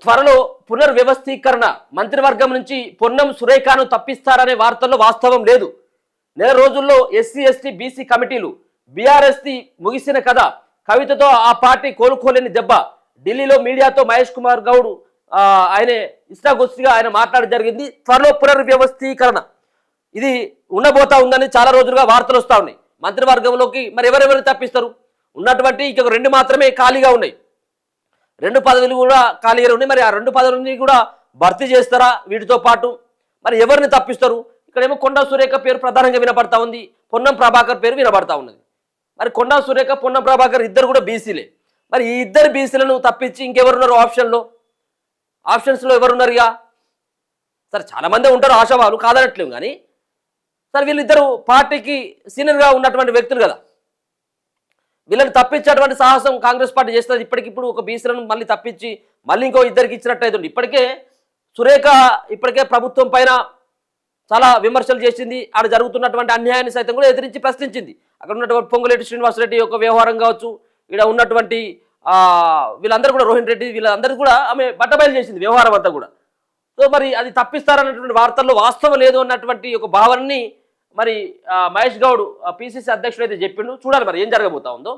త్వరలో పునర్వ్యవస్థీకరణ మంత్రివర్గం నుంచి పొన్నం సురేఖను తప్పిస్తారనే వార్తల్లో వాస్తవం లేదు. నెల రోజుల్లో ఎస్సీ ఎస్టీ బీసీ కమిటీలు బీఆర్ఎస్ది ముగిసిన కథ. కవితతో ఆ పార్టీ కోలుకోలేని దెబ్బ. ఢిల్లీలో మీడియాతో మహేష్ కుమార్ గౌడ్ ఆయన ఇష్టాగోష్ఠిగా ఆయన మాట్లాడడం జరిగింది. త్వరలో పునర్వ్యవస్థీకరణ ఇది ఉండబోతా ఉందని చాలా రోజులుగా వార్తలు వస్తూ ఉన్నాయి. మంత్రివర్గంలోకి మరి ఎవరెవరు తప్పిస్తారు? ఉన్నటువంటి ఇక 2 మాత్రమే ఖాళీగా ఉన్నాయి. 2 పదవులు కూడా ఖాళీగా ఉన్నాయి. మరి ఆ 2 పదవులని కూడా భర్తీ చేస్తారా? వీటితో పాటు మరి ఎవరిని తప్పిస్తారు? ఇక్కడేమో కొండా సురేఖ పేరు ప్రధానంగా వినపడతా ఉంది, పొన్నం ప్రభాకర్ పేరు వినపడతా ఉన్నది. మరి కొండా సురేఖ, పొన్నం ప్రభాకర్ ఇద్దరు కూడా బీసీలే. మరి ఈ ఇద్దరు బీసీలను తప్పించి ఇంకెవరున్నారు ఆప్షన్స్లో ఎవరున్నారు? ఇక సరే చాలామంది ఉంటారు ఆశావాలు, కాదనట్లేము. కానీ సరే వీళ్ళిద్దరు పార్టీకి సీనియర్గా ఉన్నటువంటి వ్యక్తులు కదా, వీళ్ళని తప్పించేటువంటి సాహసం కాంగ్రెస్ పార్టీ చేస్తుంది. ఇప్పటికిప్పుడు ఒక బీసీలను మళ్ళీ తప్పించి మళ్ళీ ఇంకో ఇద్దరికి ఇచ్చినట్టు అవుతుంది. ఇప్పటికే సురేఖ ప్రభుత్వం పైన చాలా విమర్శలు చేసింది. ఆడ జరుగుతున్నటువంటి అన్యాయాన్ని సైతం కూడా ఎదిరించి ప్రశ్నించింది. అక్కడ ఉన్నటువంటి పొంగులేటి శ్రీనివాసరెడ్డి యొక్క వ్యవహారం కావచ్చు, ఇక్కడ ఉన్నటువంటి వీళ్ళందరూ కూడా, రోహిణ్ రెడ్డి వీళ్ళందరూ కూడా ఆమె బట్టబయలు చేసింది వ్యవహారం అంతా కూడా. సో మరి అది తప్పిస్తారన్నటువంటి వార్తల్లో వాస్తవం లేదు అన్నటువంటి ఒక భావనని మరి మహేష్ గౌడ్ పిసిసి అధ్యక్షుడు అయితే చెప్పిండు. చూడాలి మరి ఏం జరగబోతా ఉందో.